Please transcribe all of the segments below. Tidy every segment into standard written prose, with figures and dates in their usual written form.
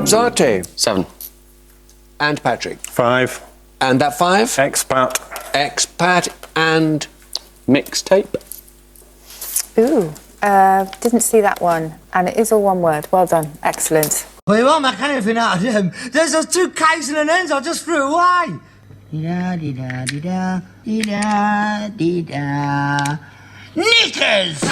Zate. 7. And Patrick. 5. And that 5? Expat. Expat and... Mixtape. Ooh, didn't see that one. And it is all one word. Well done. Excellent. Well, you won't make anything out of them. There's those 2 K's and an N's I just threw away. Dee-da, dee-da, dee-da, dee-da. Knickers!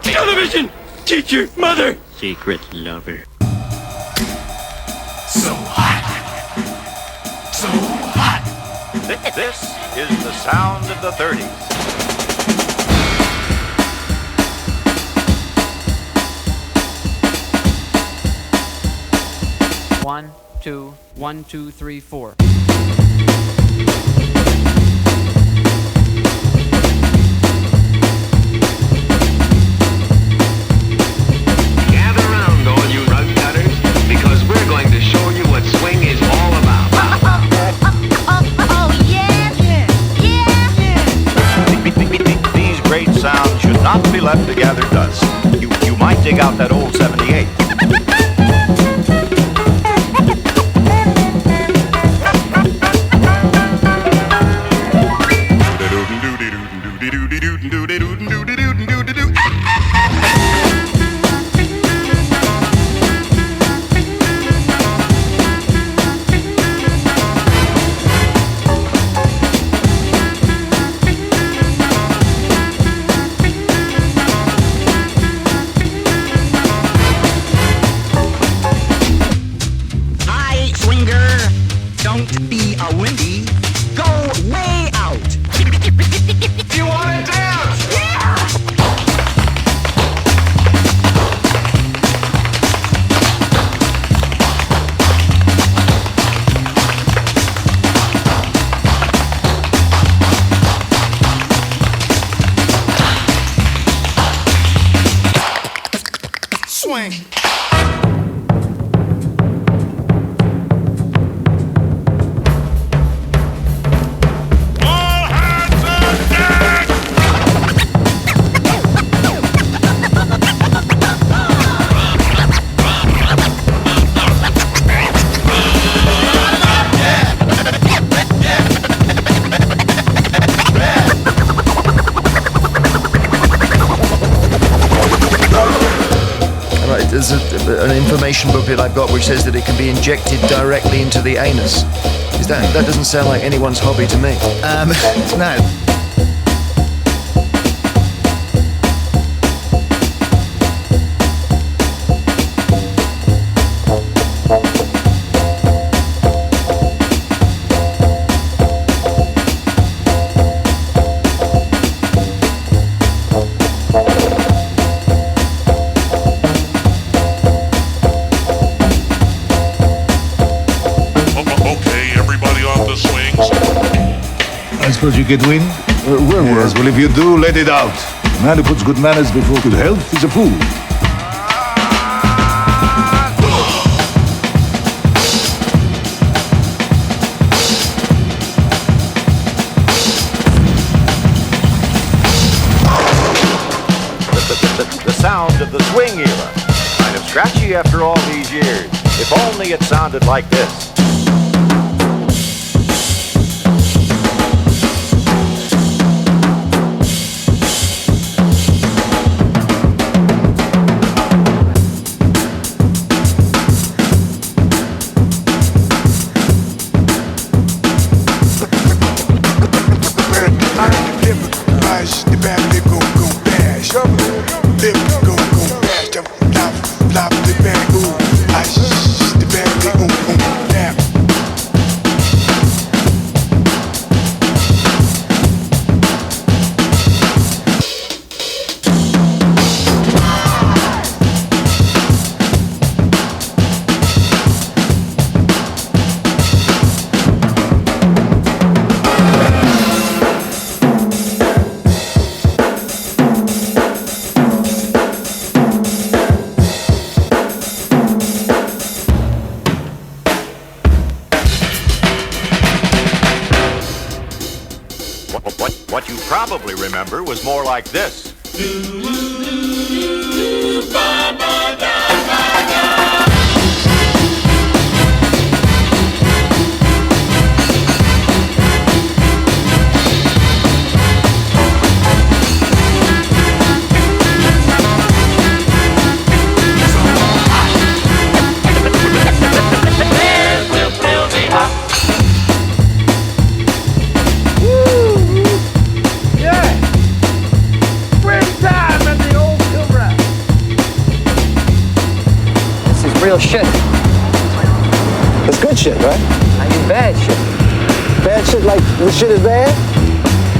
Television! Teacher! Mother! Secret lover. So hot! So hot! This is the sound of the 30s. One, two, 1, 2, 3, 4. Gather round, all you rug cutters, because we're going to show you what swing is swing. All hands on deck! Right, there's an information booklet I've got which says that it can be injected directly into the anus. That doesn't sound like anyone's hobby to me. No. Okay, everybody off the swings. I suppose you get wind? Yes, well, if you do, let it out. A man who puts good manners before good health is a fool. The sound of the swing era. Kind of scratchy after all these years. If only it sounded like this. What you probably remember was more like this. Real shit. It's good shit, right? I mean bad shit. Bad shit like this shit is bad?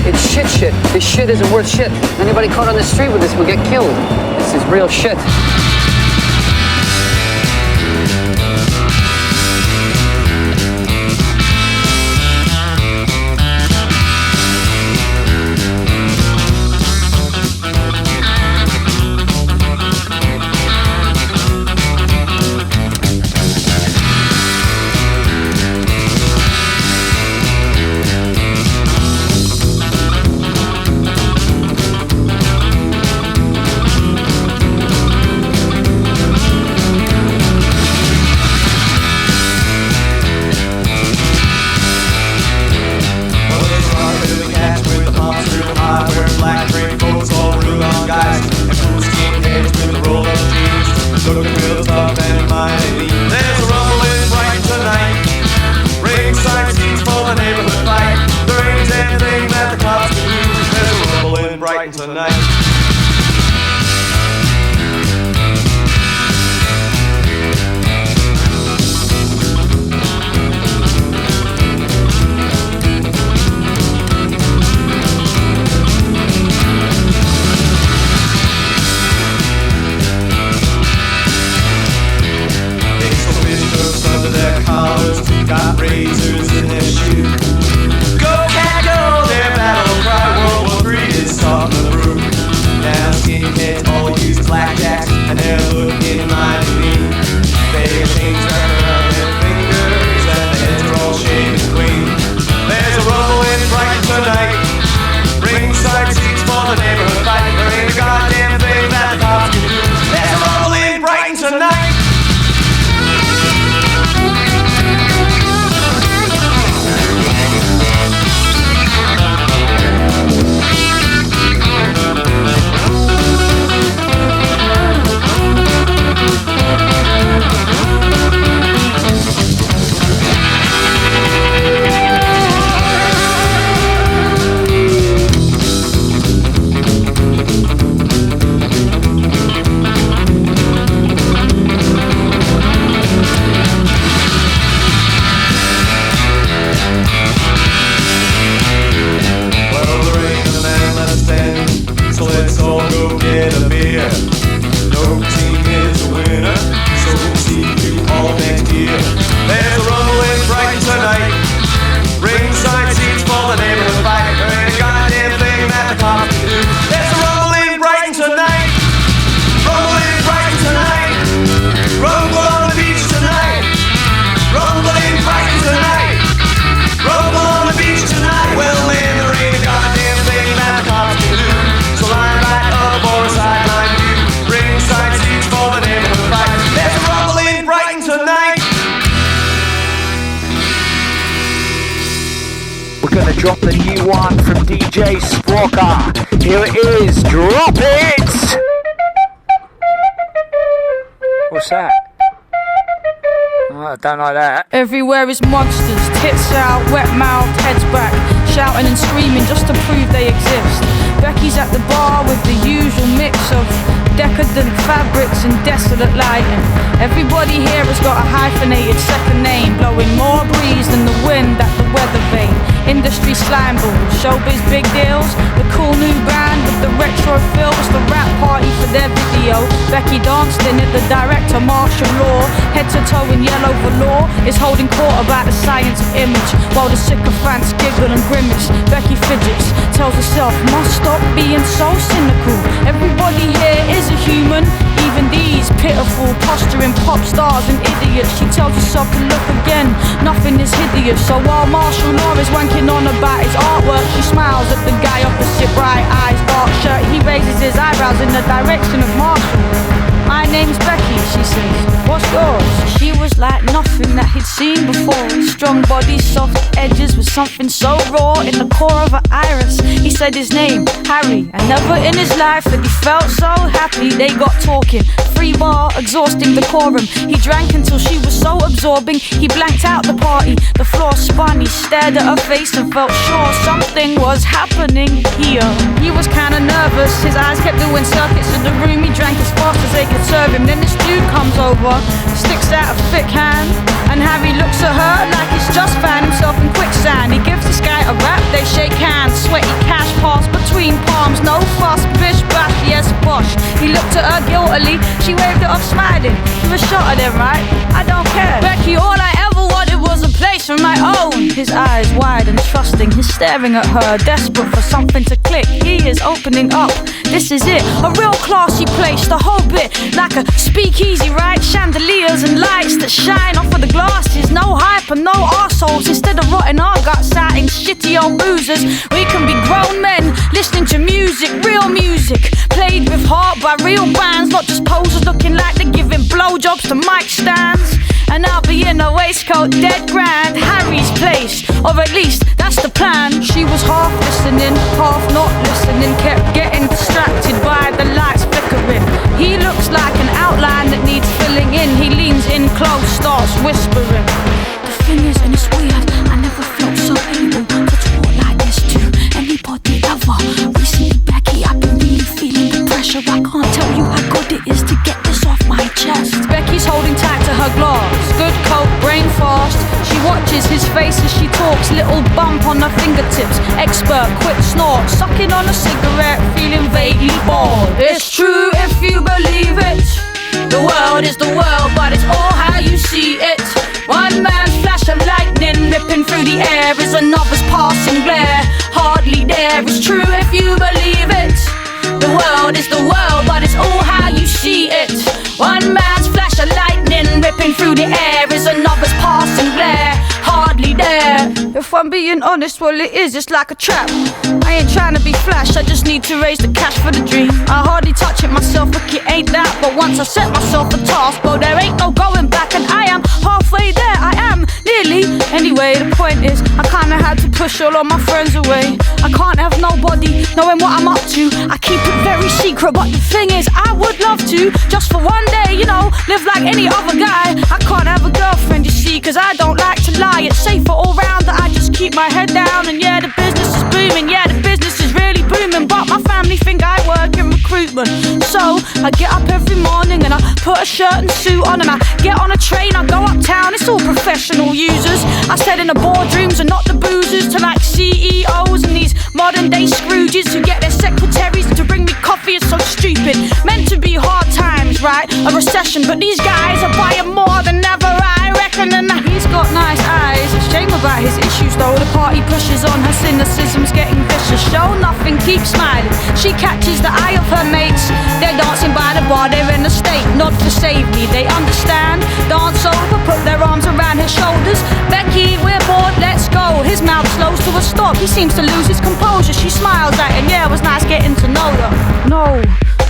It's shit. This shit isn't worth shit. Anybody caught on the street with this will get killed. This is real shit. we're gonna drop the new one from DJ Sprocker. Here it is, drop it! What's that? Oh, I don't like that. Everywhere is monsters, tits out, wet mouth, heads back, shouting and screaming just to prove they exist. Becky's at the bar with the usual mix of decadent fabrics and desolate lighting. Everybody here has got a hyphenated second name, blowing more breeze than the wind at the weather vane. Industry slime balls, showbiz big deals, the cool new band with the retro fills, the rap party for their video. Becky danced in it, the director martial law, head to toe in yellow velour, is holding court about the science of image, while the sycophants giggle and grimace. Becky fidgets, tells herself, must stop being so cynical. Everybody here is a human, even these pitiful, posturing pop stars and idiots. She tells herself to look again, nothing is hideous. So while martial law is wanking on about his artwork, she smiles at the guy opposite, bright eyes, dark shirt. He raises his eyebrows in the direction of Marshall. My name's Becky, she says. What's yours? She was like nothing that he'd seen before. Strong body, soft edges with something so raw in the core of her iris. He said his name, Harry, and never in his life had he felt so happy. They got talking, free bar, exhausting decorum. He drank until she was so absorbing, he blanked out the party. The floor spun, he stared at her face and felt sure something was happening here. He was kinda nervous, his eyes kept doing circuits in the room. He drank as fast as they could serve him. Then this dude comes over, sticks out a thick hand, and Harry looks at her like he's just found himself in quicksand. He gives this guy a rap, they shake hands, sweaty cash pass between palms, no fuss, bish bash, yes bosh. He looked at her guiltily, she waved it off smiling. He was shot at him, right? I don't care. Becky, all I ever wanted was a place of my own. His eyes wide and trusting, he's staring at her, desperate for something to click. He is opening up, this is it, a real classy place, the whole bit like a speakeasy, right? Chandeliers and lights that shine off of the glasses, no hype and no arseholes. Instead of rotting our guts out in shitty old boozers, we can be grown men listening to music, real music, played with heart by real bands, not just posers looking like they're giving blowjobs to mic stands. And I'll be in a waistcoat, dead grand, Harry's place, or at least that's the plan. She was half listening, half not listening, kept getting distracted by the lights flickering. He looks like an outline that needs filling in. He leans in close, starts whispering. The thing is, and it's weird, I never felt so able to talk like this to anybody ever. Recently, Becky, I've been really feeling the pressure. I can't tell you how good it is to get this off my chest. Becky's holding tight to her glass, good coat, brain fast. She watches his face as she talks, little bump on her fingertips. Expert, quick snort, sucking on a cigarette, feeling vaguely bored. It's true if you believe it. The world is the world, but it's all how you see it. One man's flash of lightning ripping through the air is another's passing glare. Hardly there, it's true if you believe it. The world is the world, but it's all how you see it. One man's flash of lightning ripping through the air is another's passing glare. Hardly there. If I'm being honest, well it is, it's like a trap. I ain't trying to be flash, I just need to raise the cash for the dream. I hardly touch it myself, look it ain't that. But once I set myself a task, well there ain't no going back. And I am halfway there, I am nearly. Anyway, the point is, I kinda had to push all of my friends away. I can't have nobody knowing what I'm up to. I keep it very secret, but the thing is, I would love to, just for one day, you know, live like any other guy. I can't have a girlfriend, you see, cause I don't like to lie. It's safer all round that I just keep my head down. And yeah, the business is booming, yeah, the business is really booming, but my family think I work in recruitment. So I get up every morning and I put a shirt and suit on, and I get on a train, I go uptown, it's all professional users. I sit in the boardrooms and not the boozers, to like CEOs and these modern day Scrooges who get their secretaries to bring me coffee. It's so stupid, meant to be hard times, right? A recession, but these guys are buying more than ever, I reckon. And he's got nice eyes, shame about his issues though. The party pushes on, her cynicism's getting vicious. Show nothing, keep smiling. She catches the eye of her mates, they're dancing by the bar, they're in a state, nod to save me. They understand, dance over, put their arms around his shoulders. Becky, we're bored, let's go. His mouth slows to a stop, he seems to lose his composure. She smiles at him, yeah, it was nice getting to know her. No,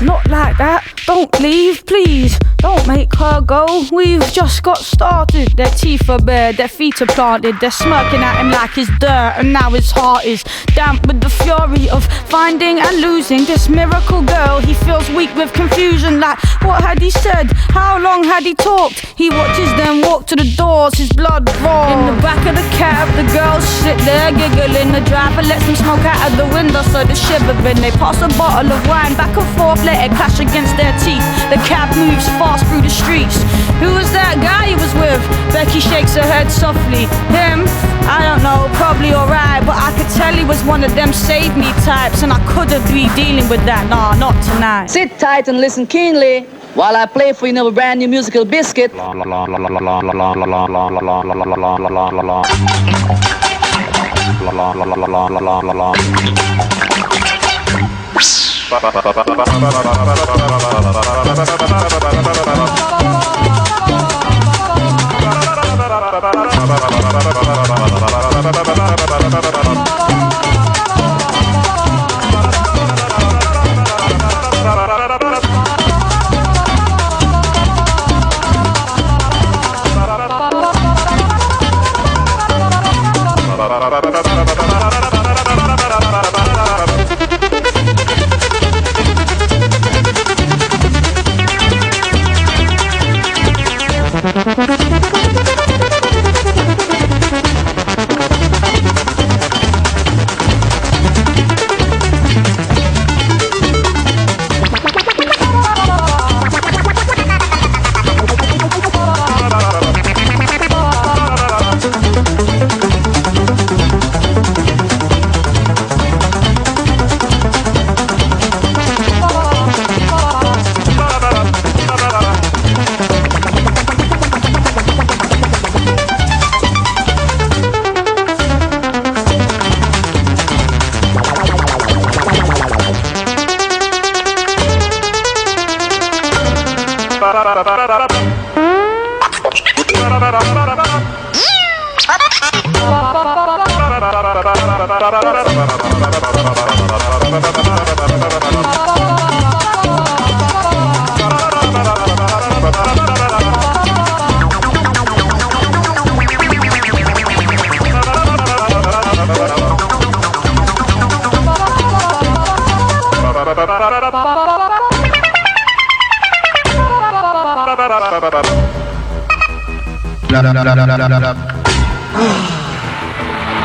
not like that. don't leave, please. Don't make her go. We've just got started. Their teeth are bare, their feet are planted. They're smirking at him like he's dirt, and now his heart is damp with the fury of finding and losing this miracle girl. He feels weak with confusion, like what had he said? How long had he talked? He watches them walk to the doors, his blood boils. In the back of the cab, the girls sit there giggling. The driver lets them smoke out of the window so they're shivering. They pass a bottle of wine back and forth, let it clash against their teeth. The cab moves fast through the streets. Who was that guy he was with? Becky shakes her head softly. Him? I don't know, probably alright, but I could tell he was one of them save me types, and I couldn't be dealing with that. Nah, not tonight. Sit tight and listen keenly while I play for you a brand new musical biscuit.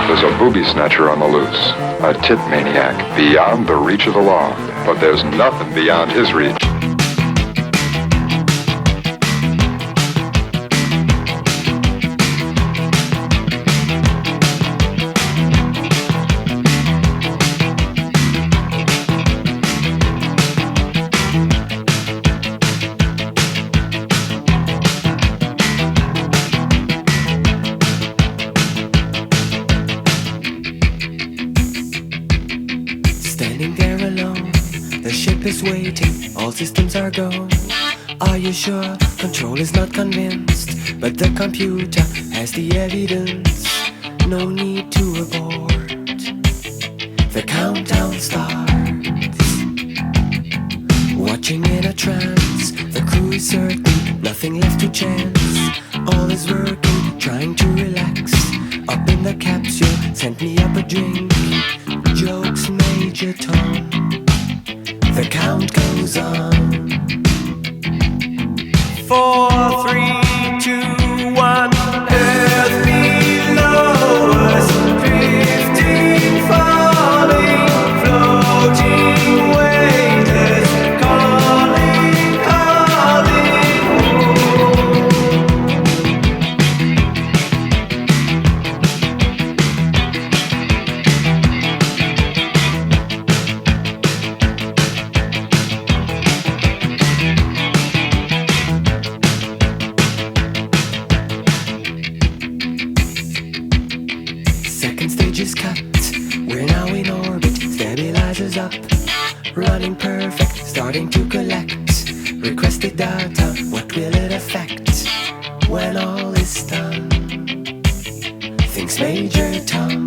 There's a booby snatcher on the loose, a tit maniac beyond the reach of the law, but there's nothing beyond his reach. Systems are go. Are you sure? Control is not convinced, but the computer has the evidence. No need to abort. The countdown starts. Watching in a trance, the crew is certain, nothing left to chance. All is working, trying to relax. Up in the capsule, sent me up a drink. Jokes, Major Tom. The count goes on. 4, 3, 2, 1. Earth below us, drifting, falling, floating, waiters, calling, calling home. Running perfect, starting to collect requested data. What will it affect when all is done? Thinks Major Tom.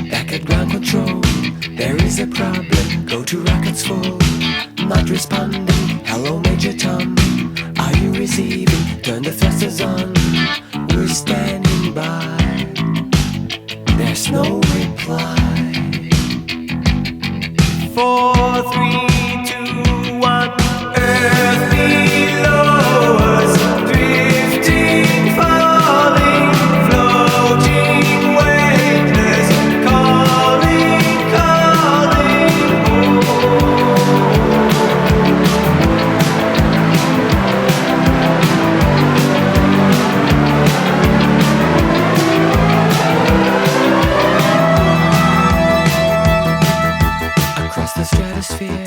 Back at ground control, there is a problem. Go to rockets full. leaving, turn the thrusters on. We're standing by. There's no reply. 4, 3, 2, 1. Earth below us, drifting, falling, floating, weightless, calling, calling home. Across the stratosphere,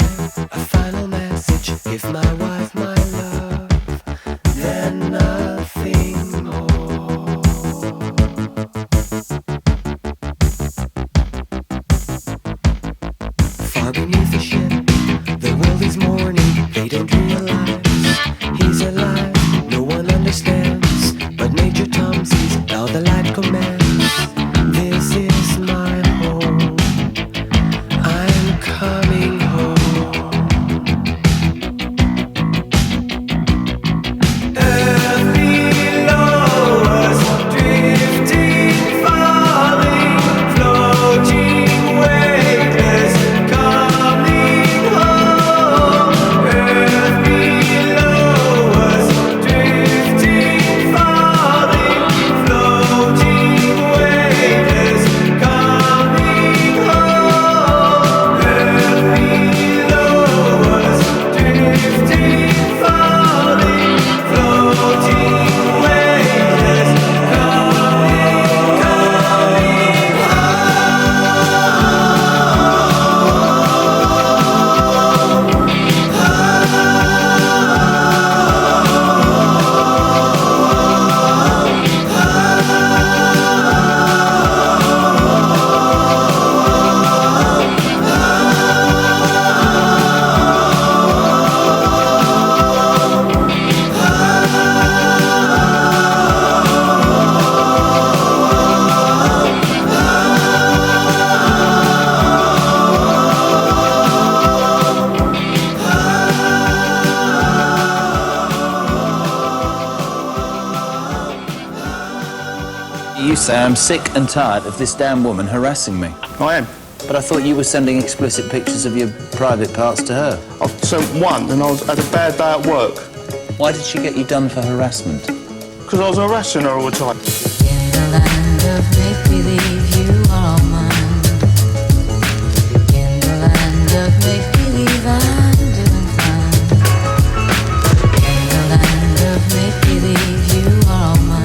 a final message. Give my wife my love, then nothing more. Far beneath the ship, the world is mourning. They don't realize he's alive. No one understands, but Major Tom sees how the light commands. This is my home. I'm coming home. Earth below us, drifting, falling, floating, weightless, coming home. Earth below us, drifting, falling, floating, weightless, coming home. Earth below us, drifting, falling, floating, weightless, You say I'm sick and tired of this damn woman harassing me. I am. But I thought you were sending explicit pictures of your private parts to her. I've sent one and I had a bad day at work. Why did she get you done for harassment? Because I was harassing her all the time. In the land of make-believe, you are all mine. In the land of make-believe, I'm doing fine. In the land of make-believe, you are all mine.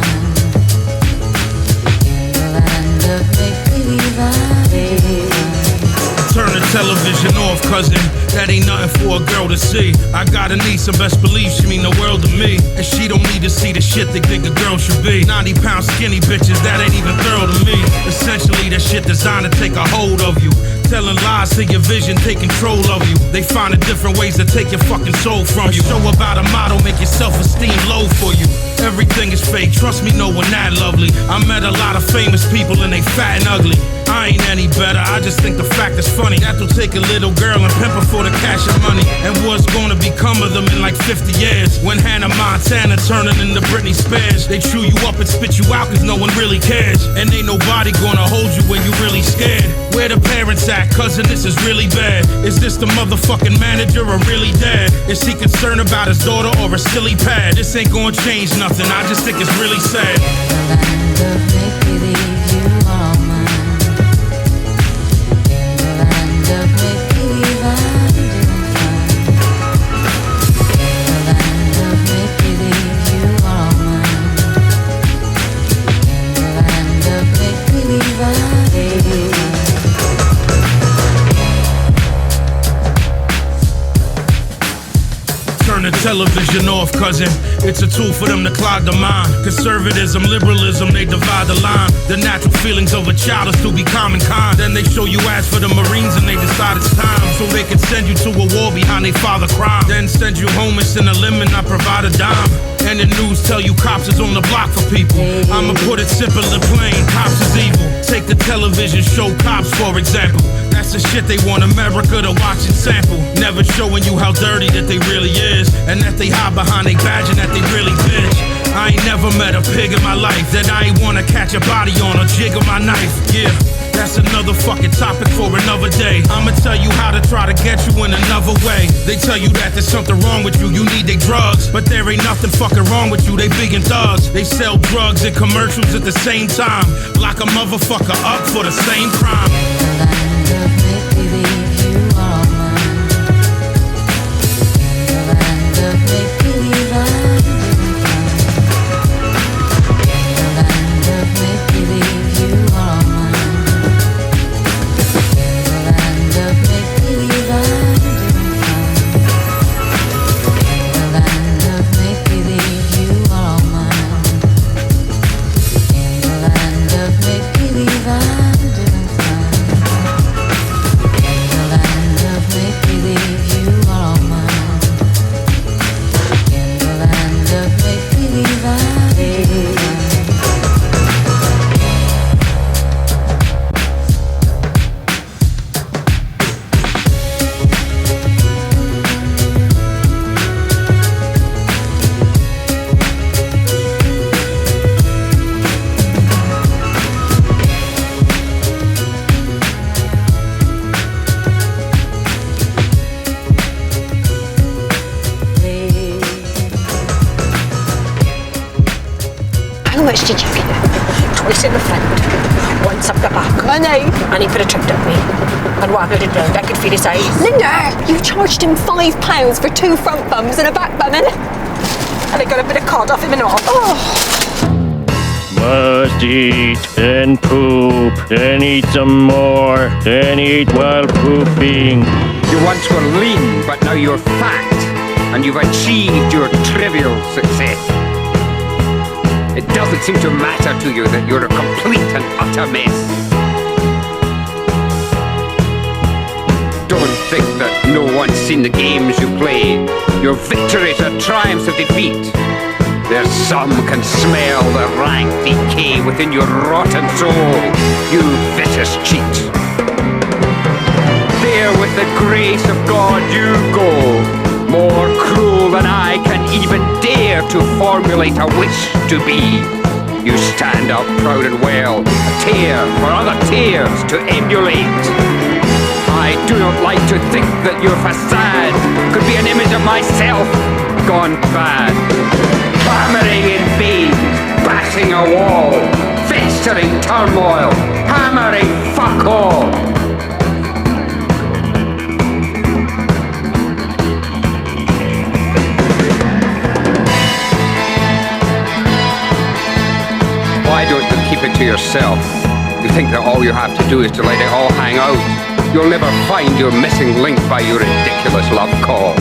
In the land of make-believe, I'm doing fine. Turn the television off, cousin. That ain't nothing for a girl to see. I got a niece, and best believe she mean the world to me. And she don't need to see the shit they think a girl should be. 90-pound skinny bitches, that ain't even thorough to me. Essentially, that shit designed to take a hold of you. Telling lies to your vision, take control of you. They find different ways to take your fucking soul from you. Show about a model, make your self-esteem low for you. Everything is fake, trust me, no one that lovely. I met a lot of famous people and they fat and ugly. I ain't any better, I just think the fact is funny. That'll take a little girl and pimp her for the cash and money. And what's gonna become of them in like 50 years? When Hannah Montana turning into Britney Spears. They chew you up and spit you out cause no one really cares. And ain't nobody gonna hold you when you really scared. Where the parents at? Cousin, this is really bad. Is this the motherfucking manager or really dad? Is he concerned about his daughter or a silly pad? This ain't gonna change nothing, I just think it's really sad. Turn the television off, cousin. It's a tool for them to clog the mind. Conservatism, liberalism, they divide the line. The natural feelings of a child is to be common kind. Then they show you ads for the Marines and they decide it's time. So they can send you to a war behind their father crime. Then send you home and send a limb and not provide a dime. And the news tell you cops is on the block for people. I'ma put it simple and plain, cops is evil. Take the television show Cops, for example. That's the shit they want America to watch and sample. Never showing you how dirty that they really is, and that they hide behind they badge and that they really bitch. I ain't never met a pig in my life that I ain't wanna catch a body on or jiggle my knife. Yeah, that's another fucking topic for another day. I'ma tell you how to try to get you in another way. They tell you that there's something wrong with you, you need they drugs, but there ain't nothing fucking wrong with you, they big and thugs. They sell drugs and commercials at the same time, lock a motherfucker up for the same crime. How much did you get? Twice in the front, once up the back. And he put a trip up me and waggled it round. I could feel his eyes. Linda, you charged him £5 for 2 front bums and a back bumming. And I got a bit of cod off him and all. Must eat, then poop, then eat some more, then eat while pooping. You once were lean, but now you're fat, and you've achieved your trivial success. It doesn't seem to matter to you that you're a complete and utter mess. Don't think that no one's seen the games you play, your victories or triumphs of defeat. There's some can smell the rank decay within your rotten soul, you vicious cheat. There with the grace of God you go, more cruel than I can even dare to formulate a wish to be. You stand up proud and well, a tear for other tears to emulate. I do not like to think that your facade could be an image of myself gone bad. Clamoring in vain, bashing a wall, festering turmoil, hammering fuck all. Why don't you keep it to yourself? You think that all you have to do is to let it all hang out. You'll never find your missing link by your ridiculous love call.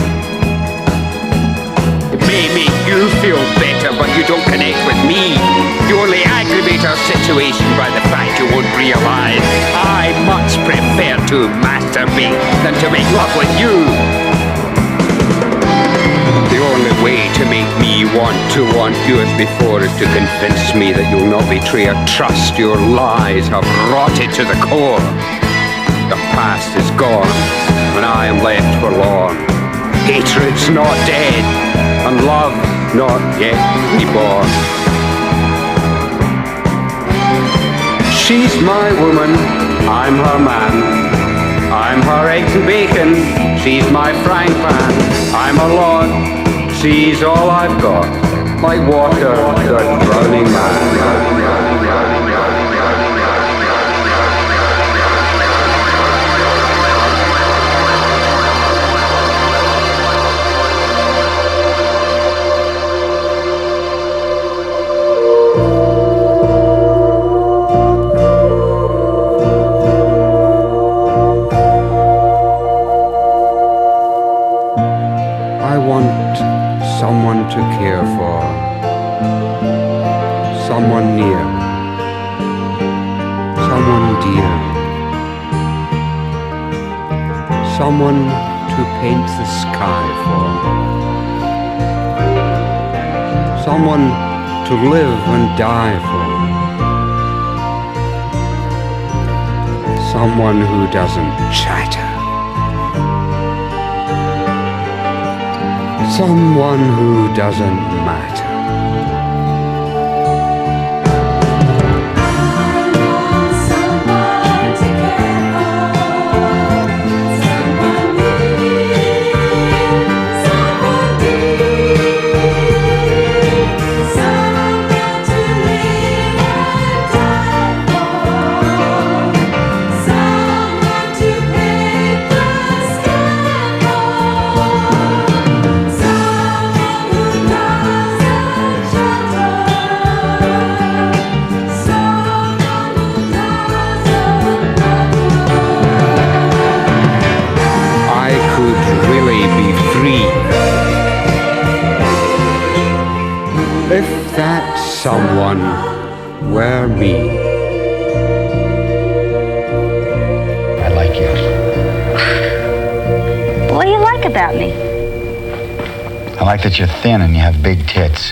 It may make you feel better, but you don't connect with me. You only aggravate our situation by the fact you won't realize I much prefer to masturbate than to make love with you. The only way to make me want you as before is to convince me that you'll not betray a trust your lies have rotted to the core. The past is gone, and I am left forlorn. Hatred's not dead, and love not yet reborn. She's my woman, I'm her man. I'm her eggs and bacon, she's my frying pan. I'm her lord, she's all I've got. Like water, that drowning man. Someone to care for, someone near, someone dear, someone to paint the sky for, someone to live and die for. Someone who doesn't chatter. Someone who doesn't matter. If that someone were me. I like you. What do you like about me? I like that you're thin and you have big tits.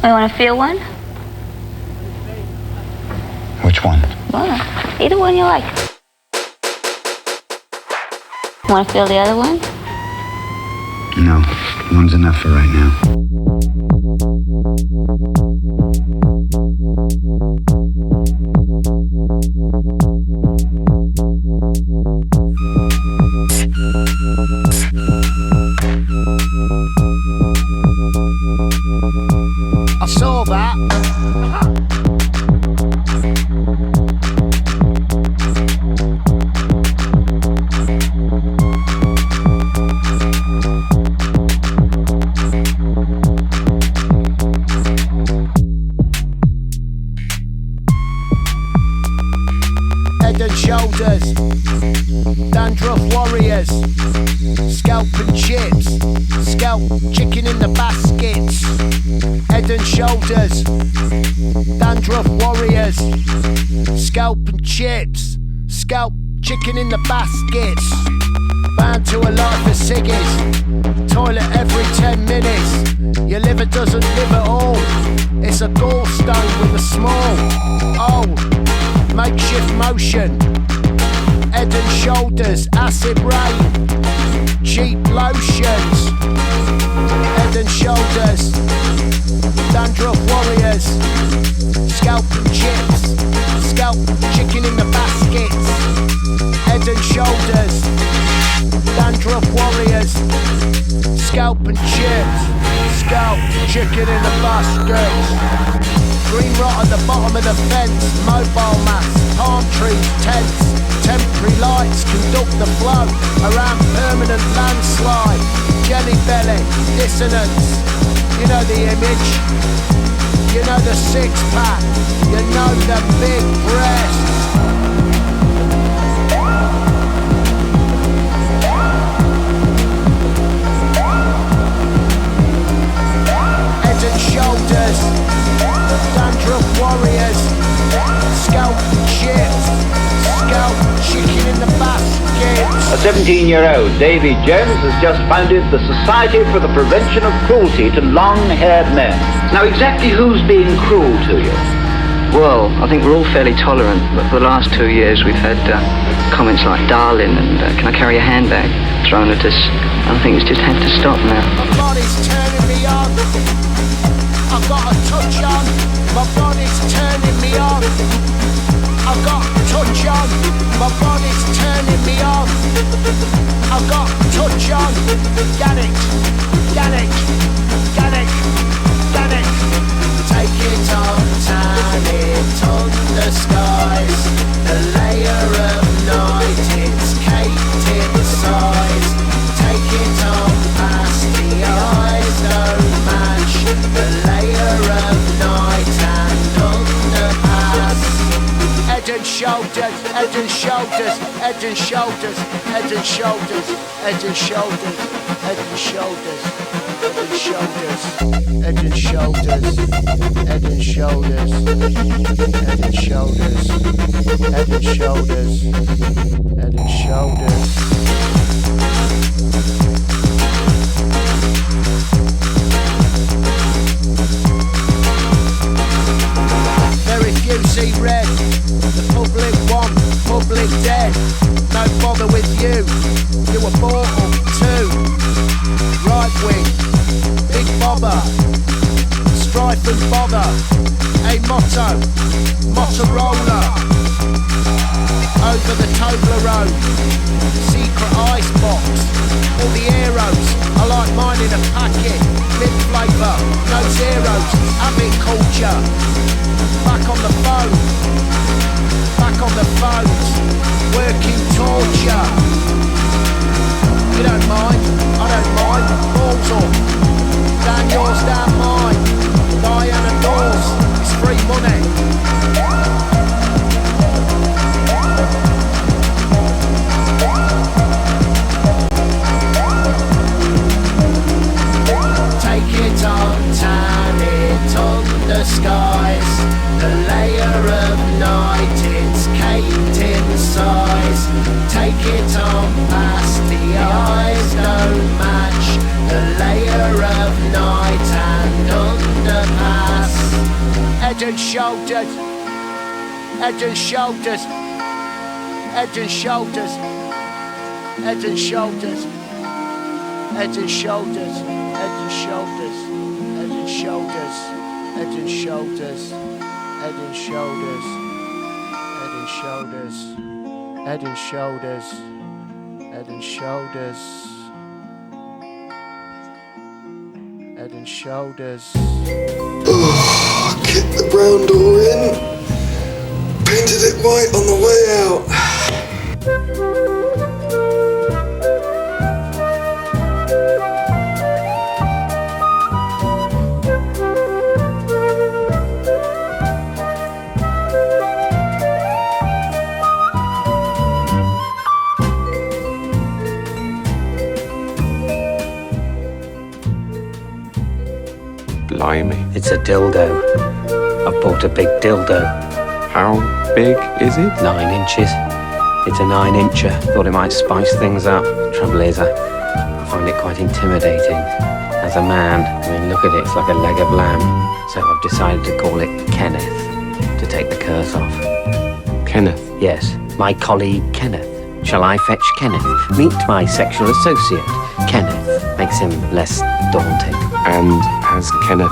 You want to feel one? Which one? Well, either one you like. Want to feel the other one? No, one's enough for right now. I saw that. Head and shoulders, dandruff warriors, scalp and chips, scalp chicken in the baskets. Head and shoulders, dandruff warriors, scalp and chips, scalp chicken in the baskets. Bound to a life of ciggies, toilet every 10 minutes. Your liver doesn't live at all, it's a gallstone with a small hole. Makeshift motion, head and shoulders, acid rain, cheap lotions. Head and shoulders, dandruff warriors, scalp and chips, scalp chicken in the baskets. Head and shoulders, dandruff warriors, scalp and chips, scalp chicken in the baskets. Green rot at the bottom of the fence, mobile masts, palm trees, tents, temporary lights conduct the flow around permanent landslide. Jelly belly, dissonance, you know the image, you know the six pack, you know the big breasts. Head and shoulders, dandruff warriors, scalp chips, scalp chicken in the basket. A 17-year-old, Davy Jones, has just founded the Society for the Prevention of Cruelty to Long-Haired Men. Now, exactly who's being cruel to you? Well, I think we're all fairly tolerant, but for the last 2 years we've had comments like darling and can I carry a handbag thrown at us. I think it's just had to stop now. My body's turning me on, I've got a touch on. My body's turning me on, I've got a touch on. My body's turning me on, I've got a touch on. Get it, get it, get it, get it. Take it on, tan it under skies. The layer of night, it's caked in size. Take it on past the eyes, don't match. The layer of night and underpass. Head and shoulders, head and shoulders, head and shoulders, head and shoulders, head and shoulders, head and shoulders, head and shoulders, head and shoulders, head and shoulders, head and shoulders, head and shoulders, head and shoulders. often bother. A motto, Motorola. Over the Toblerone, secret icebox. All the arrows, I like mine in a packet. Mint flavour, no zeros, habit culture. Back on the phone, back on the phones. Working torture. You don't mind, I don't mind. Balls up, down yours, down mine. Diana Dawes, it's free money. Take it on, tan it on the skies. The layer of night, it's caked in size. Take it on past the eyes, don't match. The layer of night and underpass. Head and shoulders, head and shoulders, head and shoulders, head and shoulders, head and shoulders, head and shoulders, head and shoulders, head and shoulders, head and shoulders, head and shoulders, head and shoulders, head and shoulders, head and shoulders. Kicked the brown door in, painted it white on the way out. Blimey. It's a dildo. I've bought a big dildo. How big is it? 9 inches. It's a 9-incher. Thought it might spice things up. Trouble is, I find it quite intimidating. As a man, I mean, look at it, it's like a leg of lamb. So I've decided to call it Kenneth, to take the curse off. Kenneth? Yes, my colleague Kenneth. Shall I fetch Kenneth? Meet my sexual associate, Kenneth. Makes him less daunting. And has Kenneth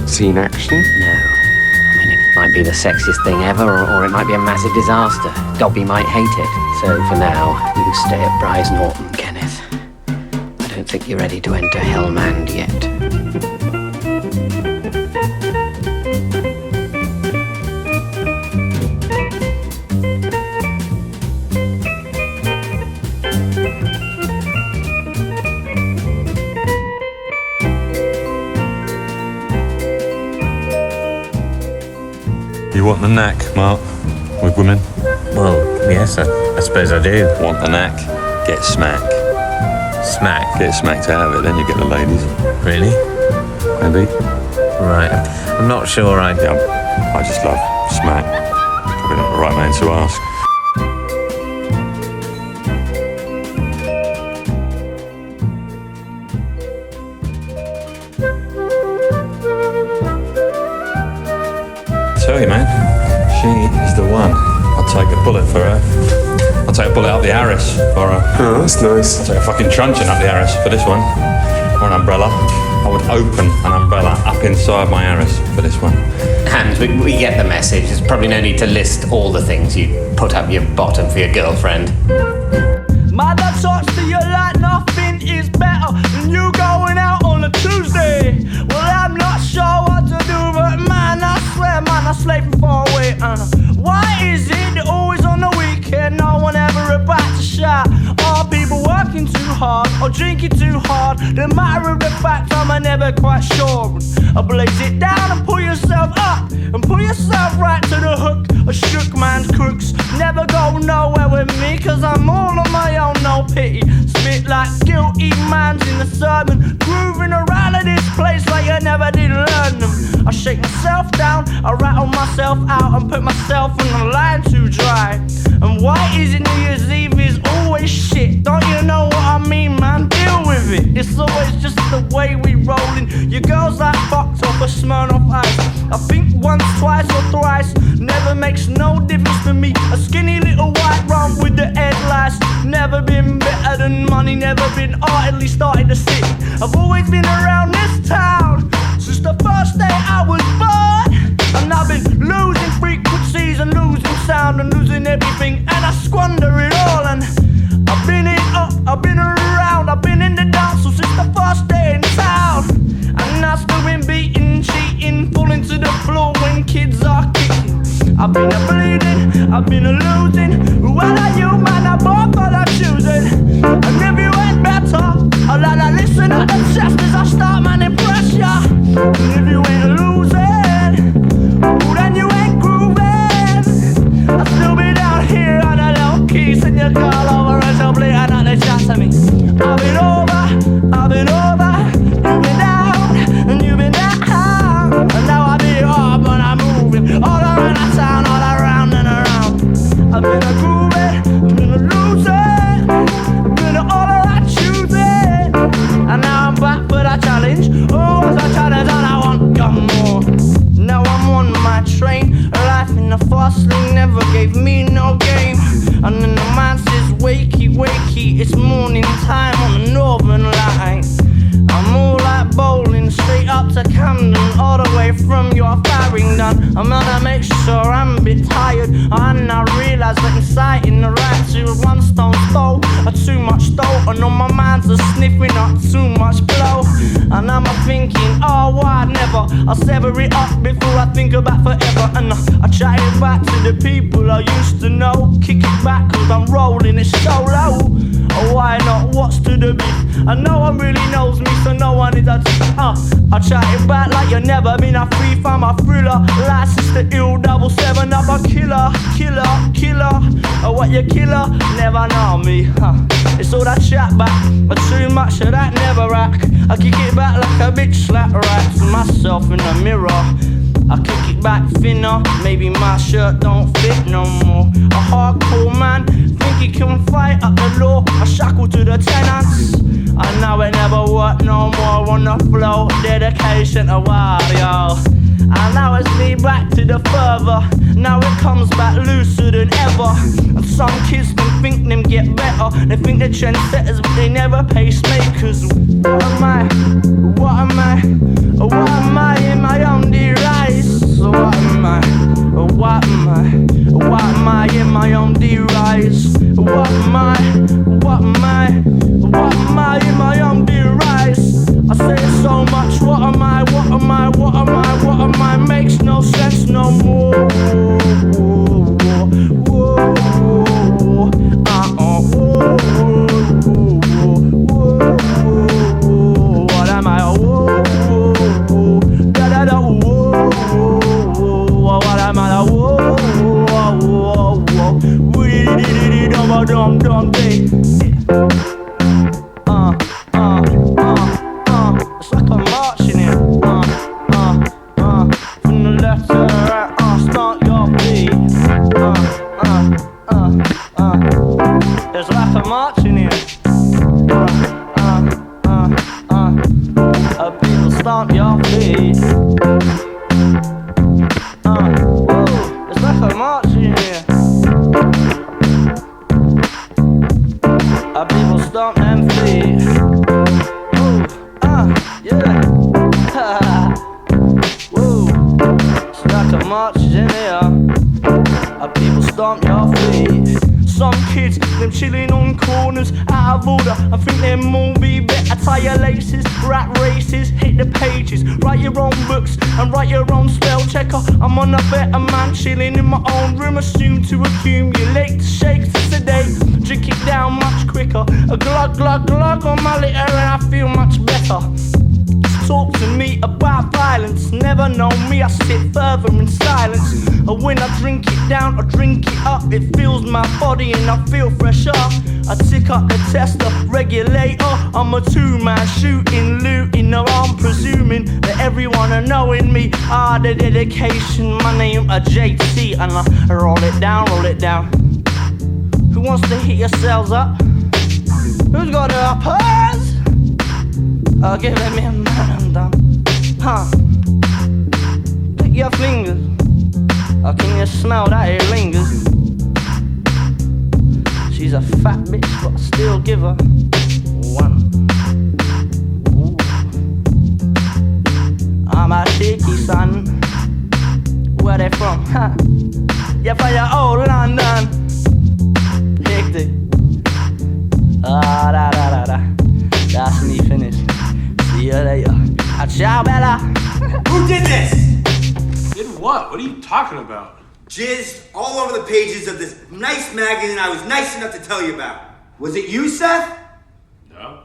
seen action? No. I mean, it might be the sexiest thing ever, or it might be a massive disaster. Dobby might hate it. So for now, you stay at Bryce Norton, Kenneth. I don't think you're ready to enter Hellmand yet. You want the knack, Mark, with women? Well, yes, I suppose I do. Want the knack? Get smack. Smack? Get smacked out of it, then you get the ladies. Really? Maybe. Right. I'm not sure I... Yeah, I just love smack. Probably not the right man to ask. Tell you, man, she is the one. I'll take a bullet for her. I'll take a bullet up the arse for her. Oh, that's nice. I'll take a fucking truncheon up the arse for this one. Or an umbrella. I would open an umbrella up inside my arse for this one. Hans, we get the message. There's probably no need to list all the things you put up your bottom for your girlfriend. Mother talks to you like nothing is better than you going out on a Tuesday. Well, I'm not sure what to do, but man, I swear, man, I'm slaving for a way. Why is it that always on the weekend no one ever about to shout? Are people working too hard or drinking too hard? The matter of the fact, I'm never quite sure. Blaze it down and pull yourself up and pull yourself right to the hook. A shook man's crooks never go nowhere with me, cause I'm all on my own, no pity. Spit like guilty mans in the sermon, grooving around in this place like I never did learn them. I shake myself down, I rattle myself out and put myself on the line to dry. And why is it New Year's Eve is always shit? Don't you know what I mean, man? Deal with it. It's always just the way we rollin'. Your girl's like fucked off a Smirnoff Ice. I think once, twice or thrice never makes no difference to me. A skinny little white rum with the headlights. Never been better than money, never been art, at least started the city. I've always been around this town since the first day I was everything, and I squander it all. And I've been in up, I've been around, I've been in the dance since the first day in town. And I've still been beating, cheating, falling to the floor when kids are kicking. I've been a bleeding, I've been a losing. Well, are you, man? I both all I'm choosing. And if you ain't better, I'll let her listen at the chest as I start, man, impress ya. And if you ain't losing, ooh, then you ain't grooving. I'll still be down here on a low key, send your call over and she'll play and not the chat to me. I've been over, I've been over. You've been down, and you've been down. And now I be up and I'm moving all around the town, all around and around. I've been a grooving, I've been a loser, I've been all I choosing. And now I'm back for that challenge. Oh, it's a challenge and I want come more. Now I'm on my train. Life in the fast lane never gave me no game. And then the man says wakey, wakey, it's morning time on the northern line. I'm all like bowling straight up to Camden, all the way from your Farringdon. I'm gonna make sure I'm a bit tired, and I realise that inciting the right to one stone throw or too much throw, and all my minds are sniffing up too much blow. And I'm thinking, oh why never, I'll sever it up before I think about forever. And I chat it back to the people I used to know, kick it back cause I'm rolling it so low. Oh, why not? What's to the beat? And no one really knows me, so no one is a I chat it back like you've never been a free farm, a thriller. License to ill, 777 up a killer, killer, killer. Oh, what you killer? Never know me, It's all that chat back, but too much of that never rack. I kick it back like a bitch slap right to myself in the mirror. I kick it back thinner, maybe my shirt don't fit no more. A hardcore man, think he can fight up the law. I shackle to the tenants, I know it never worked no more on the flow. Dedication to warrior. And now it's me back to the further. Now it comes back looser than ever. And some kids can think them get better. They think they're trendsetters, but they never pacemakers. What am I? What am I? What am I in my own derise? What am I? What am I? What am I in my own derise? What am I? What am I? What am I in my own derise? I say it so much. What am I? What am I? What am I? What am I? Makes no sense no more. What am I? What am I? Dum day. It's like a march in here. From the left to the right, start your feet. It's like a march in here. People stomp your feet. It's like a march in here. People stomp them feet. Ooh, yeah. Woo. It's like a march in here. People stomp your feet. Some kids, them chilling on corners, out of order. I think them movie better tie your laces, rap races, hit the pages, write your own books and write your own spell checker. I'm on a better man, chilling in my own room, assumed to accumulate, to shake, to sedate, drink it down much quicker. A glug, glug, glug on my litter and I feel much better. Talk to me about violence, never know me, I sit further in silence. And when I drink it down or drink it up, it fills my body and I feel fresher. I tick up the tester, regulator, I'm a two-man shooting, looting. No, I'm presuming that everyone are knowing me. The dedication, my name a JT. And I roll it down, roll it down. Who wants to hit yourselves up? Who's got the uppers? I'll give me a man and done. Pick your fingers. Can you smell that it lingers? She's a fat bitch, but I still give her one. Ooh. I'm a cheeky son. Where they from? Yeah, for your old London. Hectic. Ah, da da da da. That's me finished. See you later. Ciao, Bella. Who did this? Did what? What are you talking about? Jizzed all over the pages of this nice magazine I was nice enough to tell you about. Was it you, Seth? No.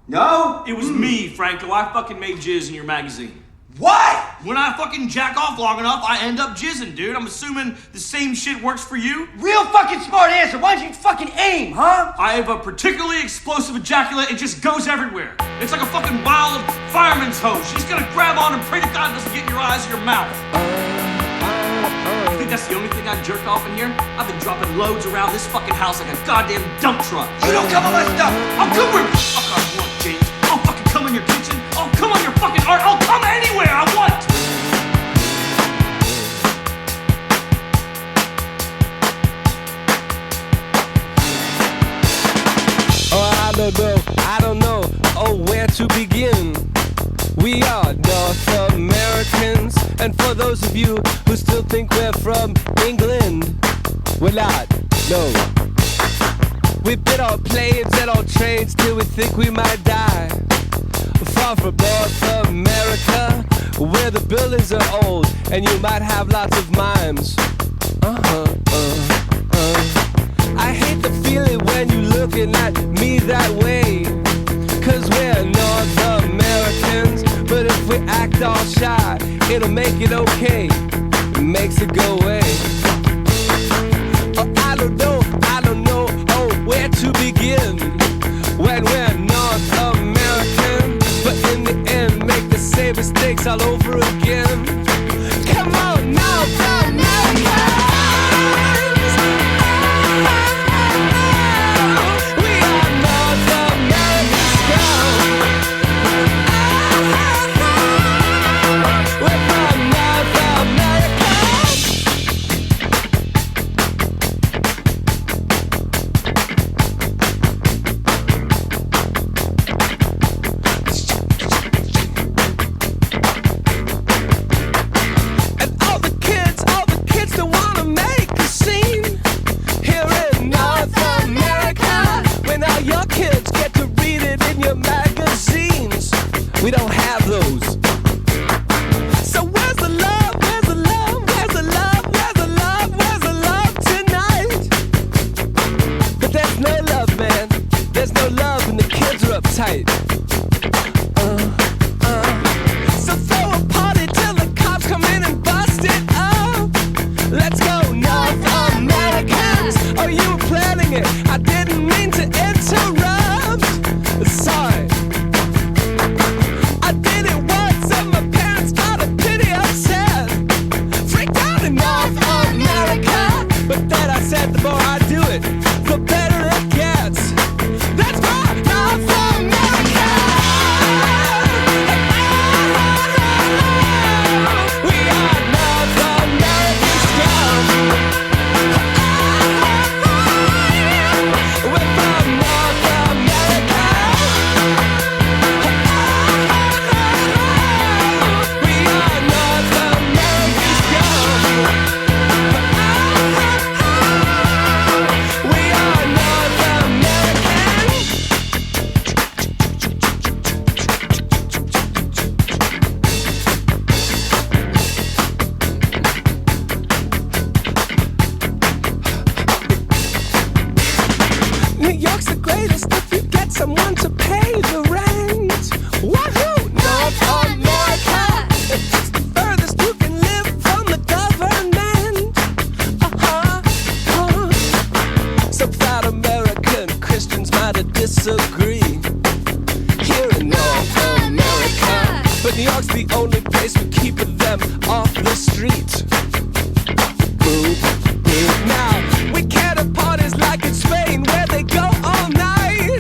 No? It was me, Franco. I fucking made jizz in your magazine. What? When I fucking jack off long enough, I end up jizzing, dude. I'm assuming the same shit works for you. Real fucking smart answer. Why don't you fucking aim, huh? I have a particularly explosive ejaculate. It just goes everywhere. It's like a fucking vial of fireman's hose. She's gonna grab on and pray to God it doesn't get in your eyes or your mouth. You think that's the only thing I jerk off in here? I've been dropping loads around this fucking house like a goddamn dump truck. You don't come on my stuff. I'll come where the fuck I want, James. I'll fucking come in your kitchen. I'll come on your fucking art. I'll come anywhere I want. Oh, I don't know, oh, where to begin. We are North Americans, and for those of you who still think we're from England, we're not, no. We've been on planes and on trains till we think we might die. Far from North America, where the buildings are old, and you might have lots of mimes. I hate the feeling when you're looking at me that way, 'cause we're North Americans, but if we act all shy, it'll make it okay, it makes it go away. Oh, I don't know, oh, where to begin, when we're North American, but in the end, make the same mistakes all over again. Come on, North America! We don't have those. So where's the love? Where's the love? Where's the love? Where's the love? Where's the love tonight? But there's no love, man. There's no love and the kids are uptight. So throw a party till the cops come in and bust it up. Let's go, North Americans. Oh, you were planning it. I didn't mean to interrupt. Sorry. But then I said the more I do it, the better it gets. That's why North America. We are North American scum. We're from North America. We are North American scum. New York's the greatest if you get someone to pay the rent. Wahoo! North America! It's the furthest you can live from the government. Some proud American Christians might disagree here in North America, but New York's the only place we're keeping them off the street. Boom, boom. Now we can't have parties like in Spain where they go all night.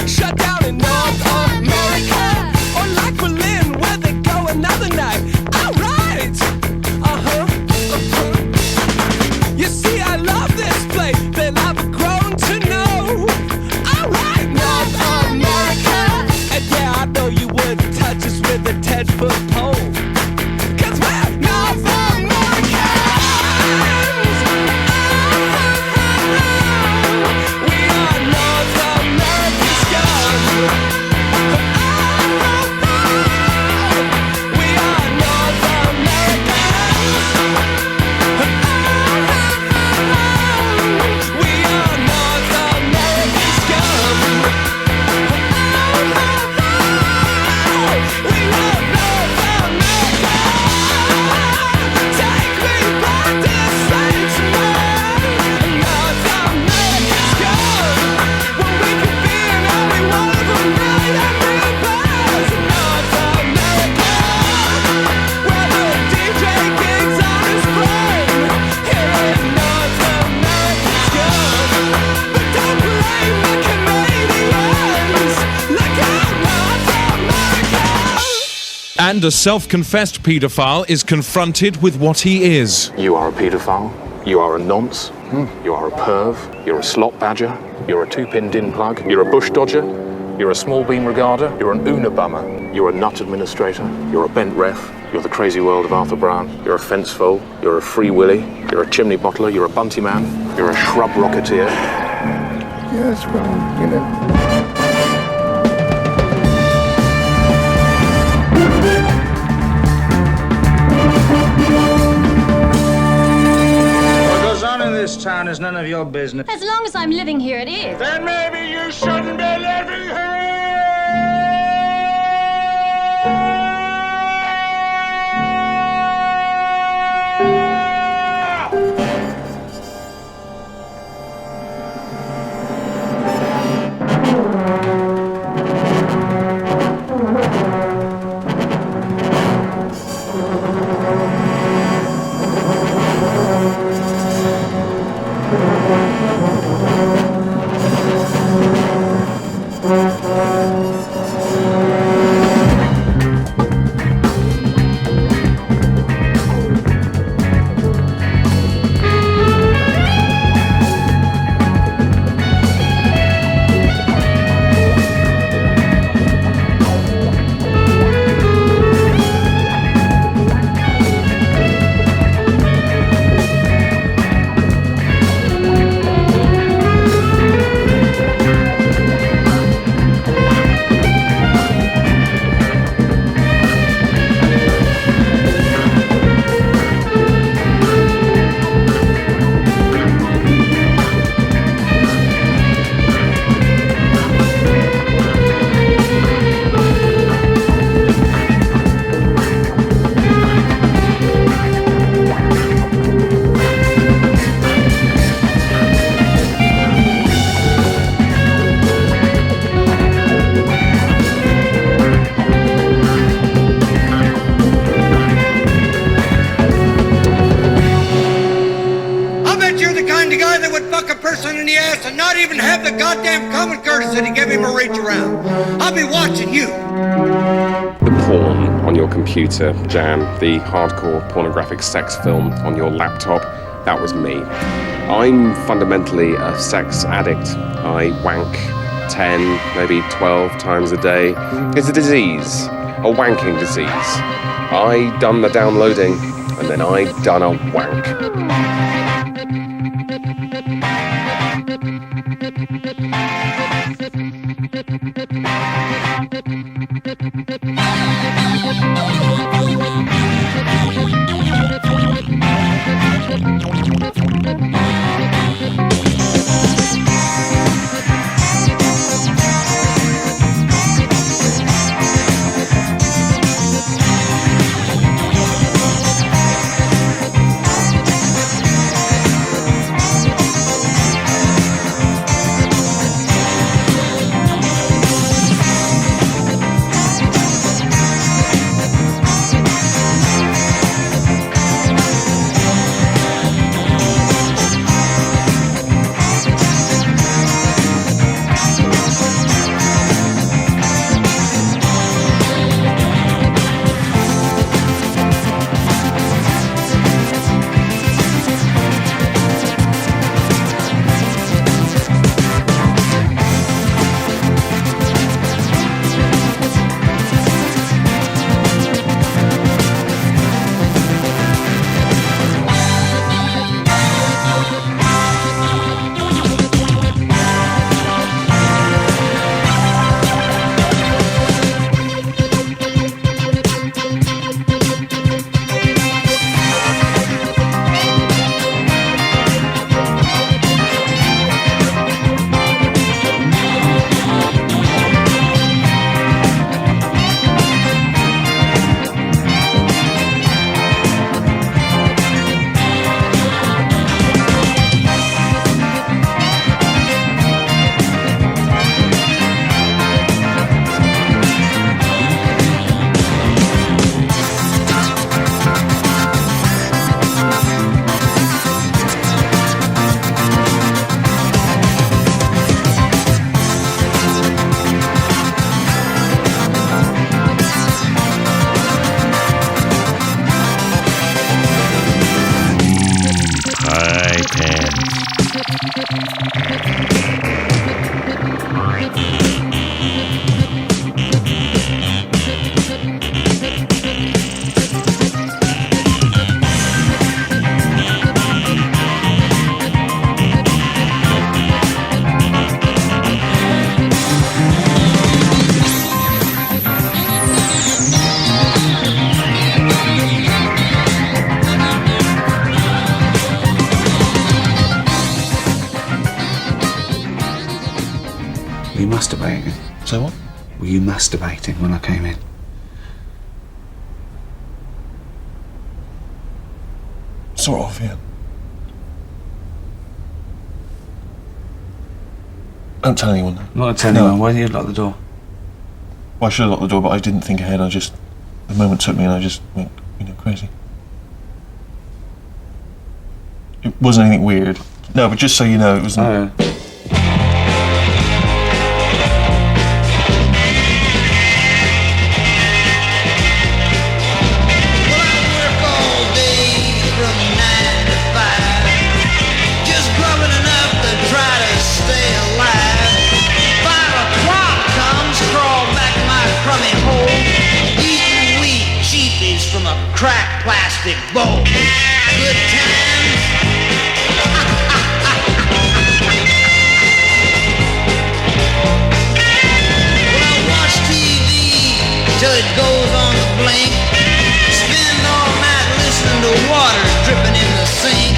Shut down in North America, or like Berlin where they go another night. All right. You see, I love this place that I've grown to know. All right, North America, and yeah, I know you wouldn't touch us with a 10-foot pole, 'cause we're North Americans. And a self-confessed paedophile is confronted with what he is. You are a paedophile. You are a nonce. You are a perv. You're a slot badger. You're a two-pin din plug. You're a bush dodger. You're a small beam regarder. You're an Unabomber. You're a nut administrator. You're a bent ref. You're the crazy world of Arthur Brown. You're a fence foal. You're a free willy. You're a chimney bottler. You're a bunty man. You're a shrub rocketeer. Yes, well, you know. This town is none of your business. As long as I'm living here, it is. Then maybe you shouldn't be living here. Computer jam, the hardcore pornographic sex film on your laptop, that was me. I'm fundamentally a sex addict. I wank 10, maybe 12 times a day. It's a disease, a wanking disease. I done the downloading, and then I done a wank. masturbating? So what? Were you masturbating when I came in? Sort of, yeah. Don't tell anyone that. Not tell anyone. Why did you lock the door? Well, I should have locked the door, but I didn't think ahead. The moment took me and I just went, crazy. It wasn't anything weird. No, but just so you know, it wasn't... Oh, yeah. Crack plastic bowl. Good times. Well, I watch TV till it goes on the blink. Spend all night listening to water dripping in the sink.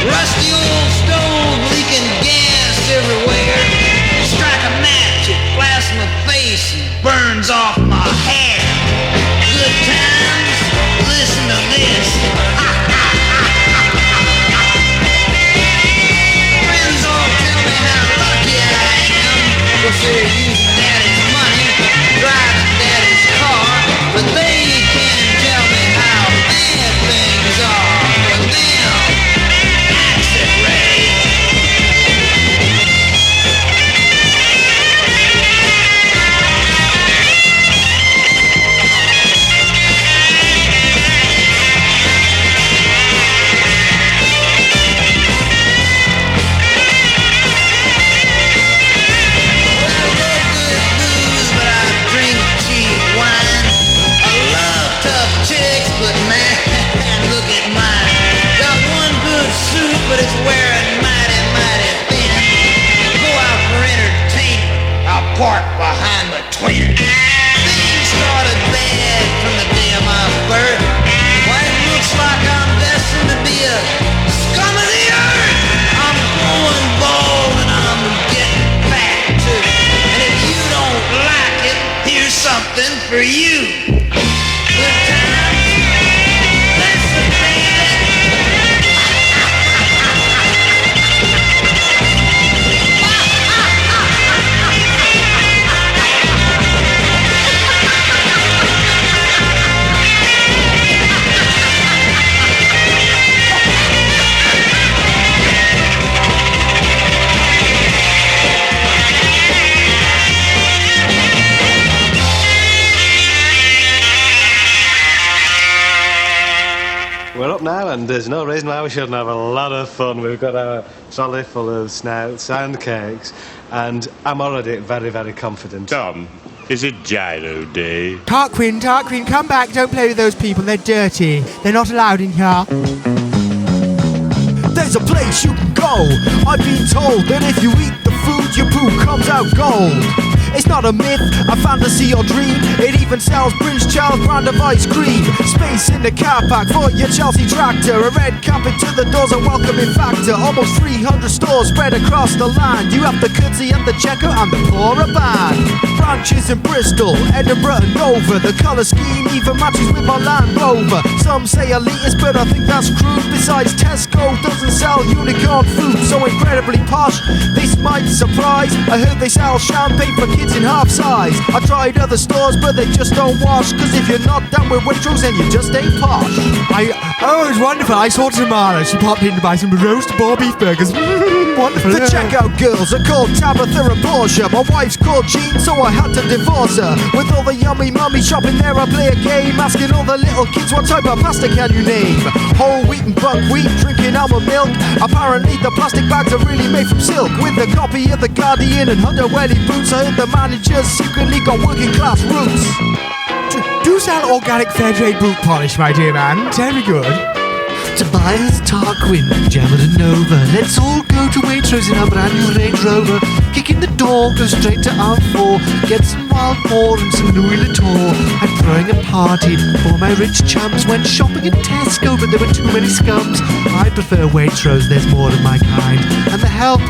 Rusty old stove leaking gas everywhere. Strike a match, it blasts my face and burns off my hair. Good times. Listen to this. Friends all tell me how lucky I am, 'cause they're using daddy's money, driving daddy's car, but they can't tell me how bad things are for them. Acid rain. But it's wearing mighty, mighty thin. Go out for entertainment, I'll park behind the twin. Things started bad from the day of my birth. Why, it looks like I'm destined to be a scum of the earth. I'm going bald and I'm getting fat too. And if you don't like it, here's something for you. Good times. Listen, baby. We're up now, and there's no reason why we shouldn't have a lot of fun. We've got our trolley full of snouts and cakes, and I'm already very, very confident. Tom, is it Gyro Day? Tarquin, come back. Don't play with those people. They're dirty. They're not allowed in here. There's a place you can go. I've been told that if you eat the food, your poo comes out gold. It's not a myth, a fantasy or dream. It even sells Prince Charles brand of ice cream. Space in the car park for your Chelsea tractor. A red carpet to the doors, a welcoming factor. Almost 300 stores spread across the land. You have the Cudsy and the Checker and the Poorer band. Branches in Bristol, Edinburgh and Dover. The colour scheme even matches with my Land Rover. Some say elitist, but I think that's crude. Besides, Tesco doesn't sell unicorn fruit, so incredibly posh. This might surprise. I heard they sell champagne for kids in half size. I tried other stores, but they just don't wash. Cause if you're not down with Waitrose, then you just ain't posh. Oh, it was wonderful. I saw Tamara. She popped in to buy some roast boar beef burgers. Wonderful. The checkout girls are called Tabitha and Portia. My wife's called Jean, so I had to divorce her. With all the yummy mummy shopping there, I play a game, asking all the little kids what type of pasta can you name. Whole wheat and buckwheat, drinking almond milk. Apparently the plastic bags are really made from silk. With a copy of The Guardian and Hunter Welly boots, I heard the managers secretly got working class roots. Do sell organic fair trade boot polish, my dear man. Very good. To buy Elias, Tarquin, Gemma and Nova. Let's all go to Waitrose in our brand new Range Rover. Kick in the door, go straight to R4. Get some wild boar and some Louis Vuitton. I'm throwing a party for my rich chums. Went shopping in Tesco, but there were too many scums. I prefer Waitrose, there's more of my kind. And the help,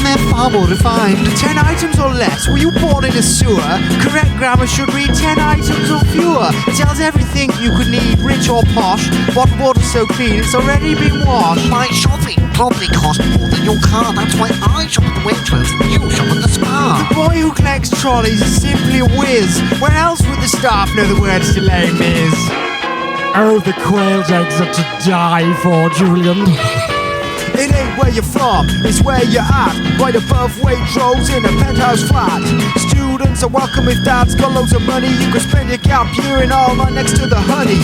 they're far more refined. 10 items or less. Were you born in a sewer? Correct grammar should read 10 items or fewer. It tells everything you could need, rich or posh. Bottled water so clean, it's already been washed. My shopping probably cost more than your car. That's why I shop at the Waitrose and you shop at the Spa. The boy who collects trolleys is simply a whiz. Where else would the staff know the words to Les Mis? Oh, the quail's eggs are to die for, Julian. It ain't where you're from, it's where you're at. Right above Waitrose in a penthouse flat. Students are welcome if dad's got loads of money. You can spend your gap year in all right next to the honey.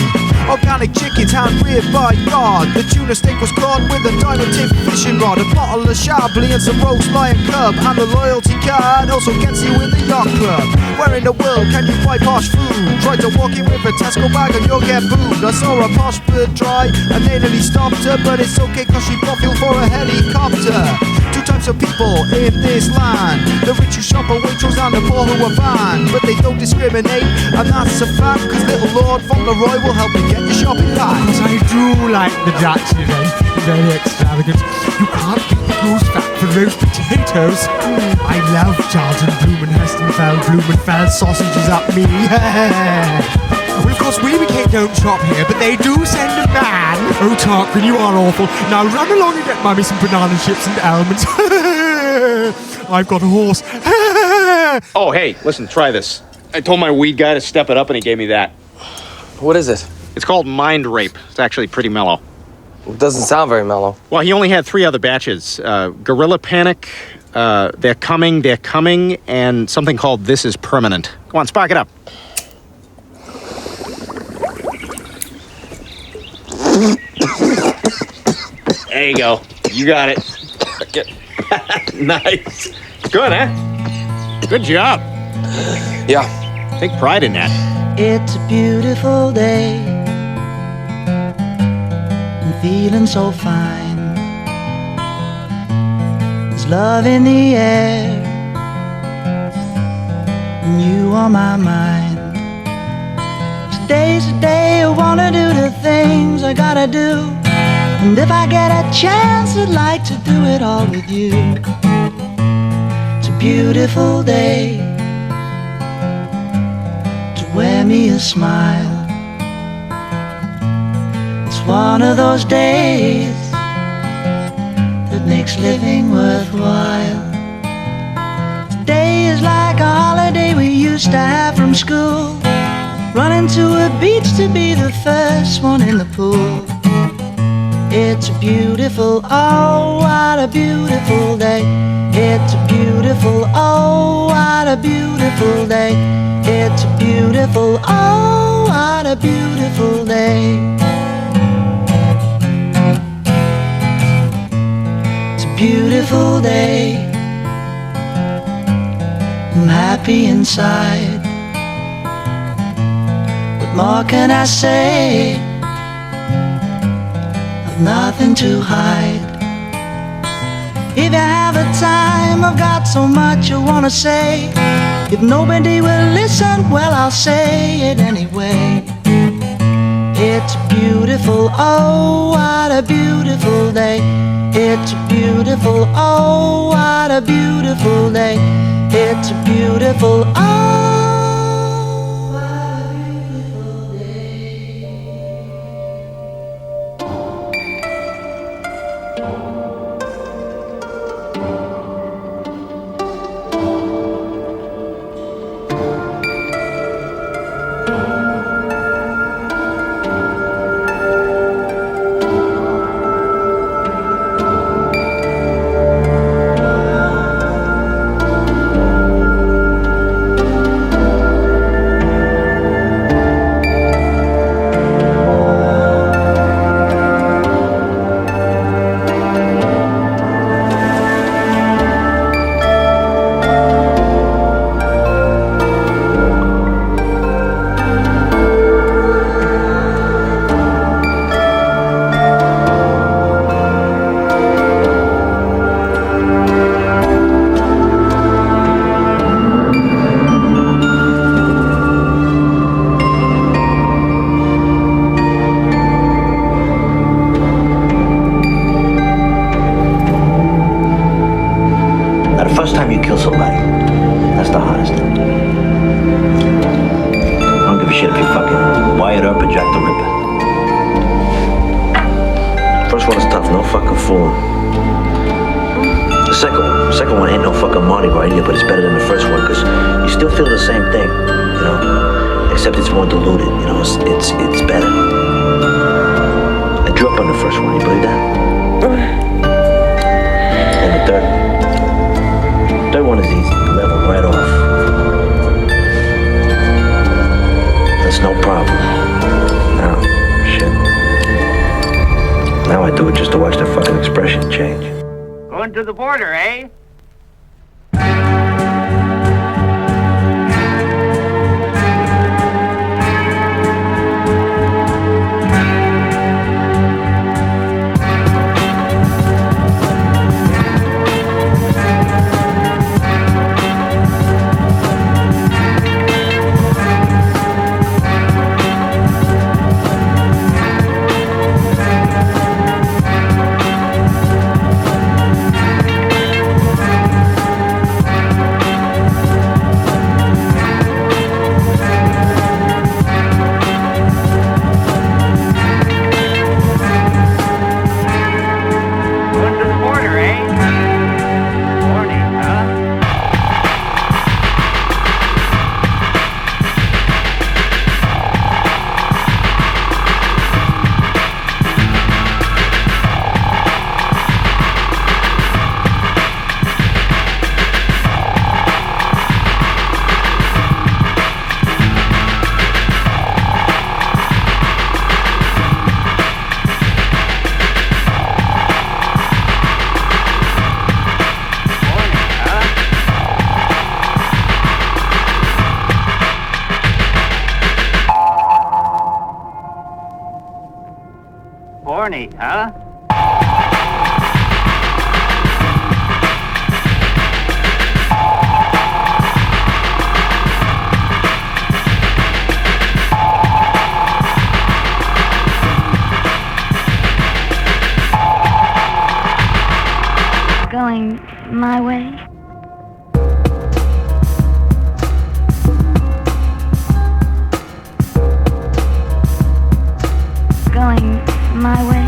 Organic chickens hand-reared by God. The tuna steak was caught with a diamond-tipped fishing rod. A bottle of Chablis and some roast lion cub. And the loyalty card also gets you in the yacht club. Where in the world can you buy posh food? Try to walk in with a Tesco bag and you'll get booed. I saw a posh bird dry and they nearly stopped her. But it's okay cause she bought fuel for a helicopter. Two types of people in this land. The rich who shop at Waitrose and the poor who are banned. But they don't discriminate, and that's a fact. Cause little Lord Fauntleroy will help you get your shopping back. Because I do like the Dutch, you know, very extravagant. You can't beat the goose fat for roast potatoes. I love Charlton Blumenfeld sausages up me. Well, of course, we don't shop here, but they do send a man. Oh, Tarquin, you are awful. Now run along and get Mummy some banana chips and almonds. I've got a horse. Oh, hey, listen, try this. I told my weed guy to step it up, and he gave me that. What is it? It's called Mind Rape. It's actually pretty mellow. It doesn't sound very mellow. Well, he only had 3 other batches. Gorilla Panic, They're Coming, and something called This Is Permanent. Come on, spark it up. There you go. You got it. Nice. Good, huh? Good job. Yeah. Take pride in that. It's a beautiful day. I'm feeling so fine. There's love in the air, and you on my mind. Today's the day I wanna do the things I gotta do. And if I get a chance, I'd like to do it all with you. It's a beautiful day to wear me a smile. It's one of those days that makes living worthwhile. Today is like a holiday we used to have from school. Running to a beach to be the first one in the pool. It's a beautiful, oh, what a beautiful day. It's a beautiful, oh, what a beautiful day. It's a beautiful, oh, what a beautiful day. It's a beautiful day. I'm happy inside. What more can I say? Nothing to hide. If you have a time, I've got so much I wanna say. If nobody will listen, well, I'll say it anyway. It's a beautiful, oh, what a beautiful day. It's a beautiful, oh, what a beautiful day. It's a beautiful, oh. fool him. The second one ain't no fucking Mardi Gras either, but it's better than the first one because you still feel the same thing, you know, except it's more diluted, you know, it's better. I drew up on the first one, you believe that? And the third one is easy, level right off. That's no problem. Now, shit. Now I do it just to watch the fucking expression change. Going to the border, eh? Horny, huh? Going my way. Going my way.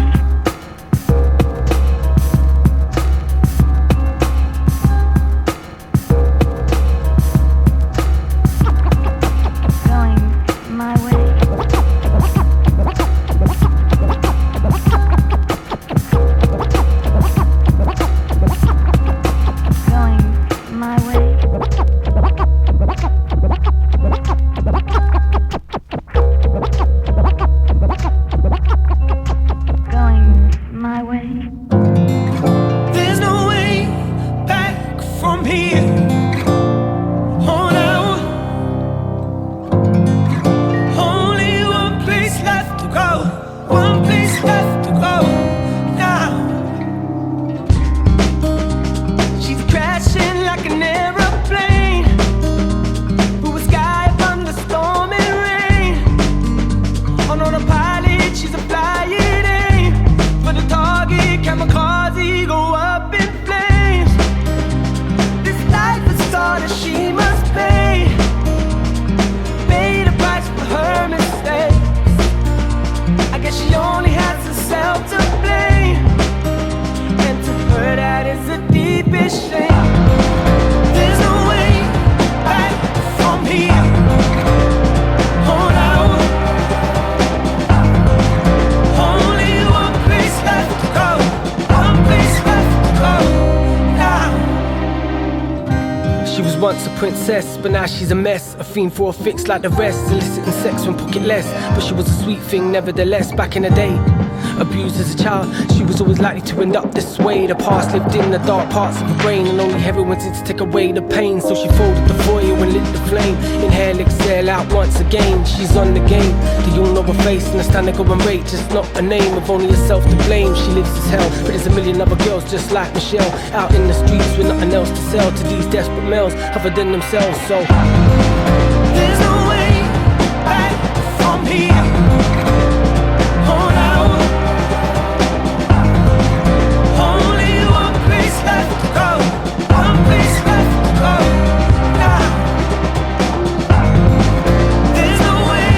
Once a princess, but now she's a mess. A fiend for a fix like the rest. Eliciting sex from pocketless, but she was a sweet thing nevertheless. Back in the day, abused as a child, she was always likely to end up this way. The past lived in the dark parts of her brain, and only heroin seemed to take away the pain. So she folded the foil and lit the flame. Inhale, exhale out once again. She's on the game, do you know her face? And it's time to go and rate, just not a name of only herself to blame. She lives as hell, but there's a million other girls just like Michelle, out in the streets with nothing else to sell to these desperate males other than themselves. So there's no way back from here. Oh no, only one place left to go. One place left to go now. There's no way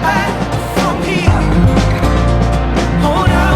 back from here. Oh no,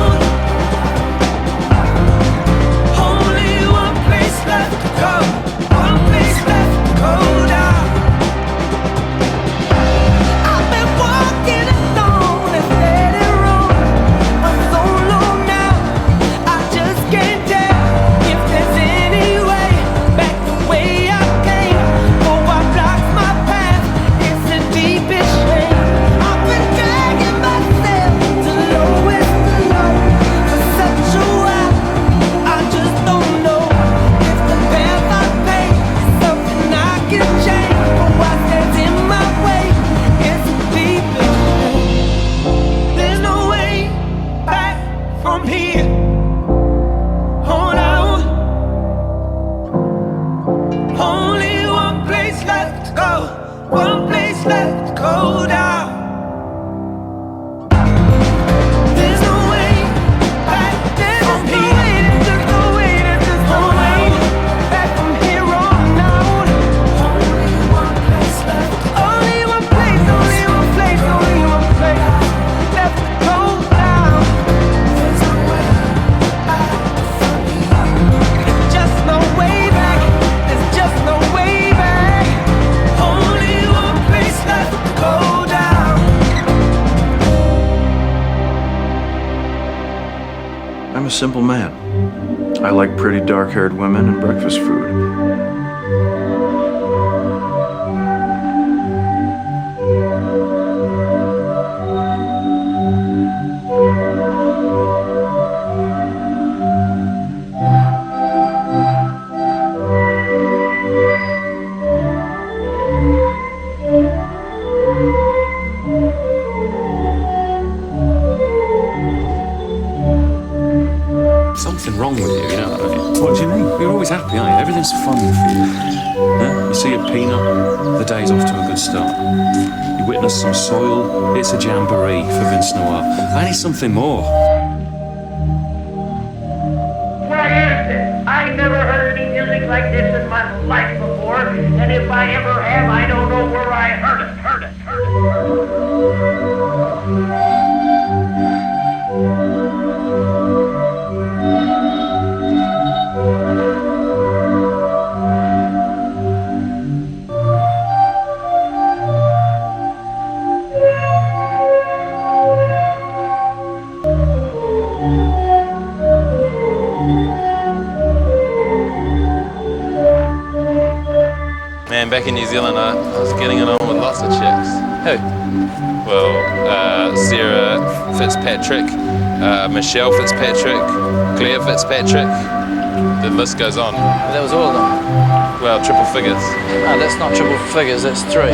I'm a simple man. I like pretty dark-haired women and breakfast food. Something wrong with you, you know what I mean? What do you mean? You're always happy, aren't you? Everything's fun for you. Huh? You see a peanut, the day's off to a good start. You witness some soil, it's a jamboree for Vince Noir. I need something more. What is this? I never heard any music like this in my life before, and if I ever have, I don't know where I heard it. Man, back in New Zealand, I was getting it on with lots of chicks. Who? Well, Sarah Fitzpatrick, Michelle Fitzpatrick, Claire Fitzpatrick. The list goes on. But that was all of them? Well, triple figures. No, that's not triple figures, that's 3.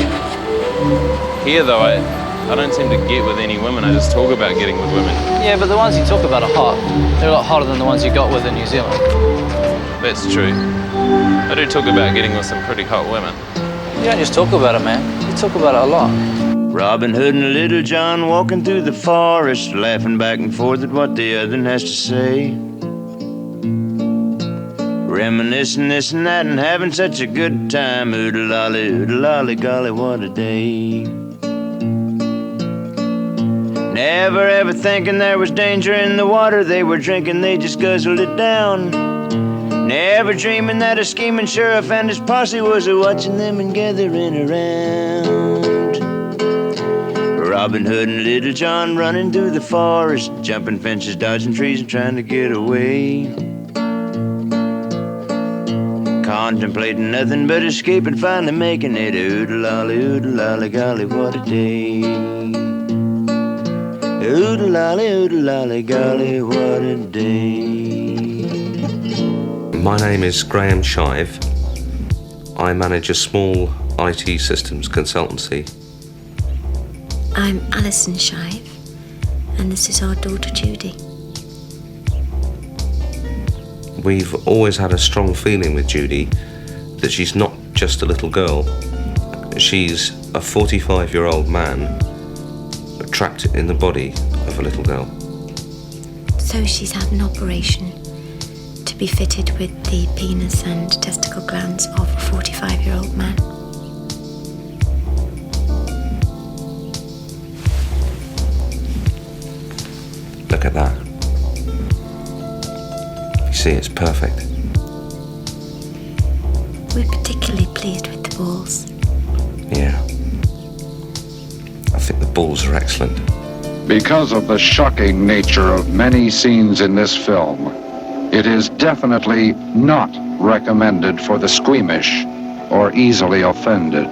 Here, though, I don't seem to get with any women. I just talk about getting with women. Yeah, but the ones you talk about are hot. They're a lot hotter than the ones you got with in New Zealand. That's true. I do talk about getting with some pretty hot women. You don't just talk about it, man. You talk about it a lot. Robin Hood and Little John walking through the forest, laughing back and forth at what the other has to say. Reminiscing this and that and having such a good time. Oodle-lolly, golly, what a day. Never ever thinking there was danger in the water they were drinking, they just guzzled it down. Never dreaming that a scheming sheriff and his posse was watching them and gathering around. Robin Hood and Little John running through the forest, jumping fences, dodging trees and trying to get away. Contemplating nothing but escape and finally making it. Oodle-lolly, golly, what a day. Oodle-lolly, golly, what a day. My name is Graham Shive. I manage a small IT systems consultancy. I'm Alison Shive, and this is our daughter Judy. We've always had a strong feeling with Judy that she's not just a little girl. She's a 45-year-old man trapped in the body of a little girl. So she's had an operation to be fitted with the penis and testicle glands of a 45-year-old man. Look at that. You see, it's perfect. We're particularly pleased with the balls. Yeah. I think the balls are excellent. Because of the shocking nature of many scenes in this film, it is definitely not recommended for the squeamish or easily offended.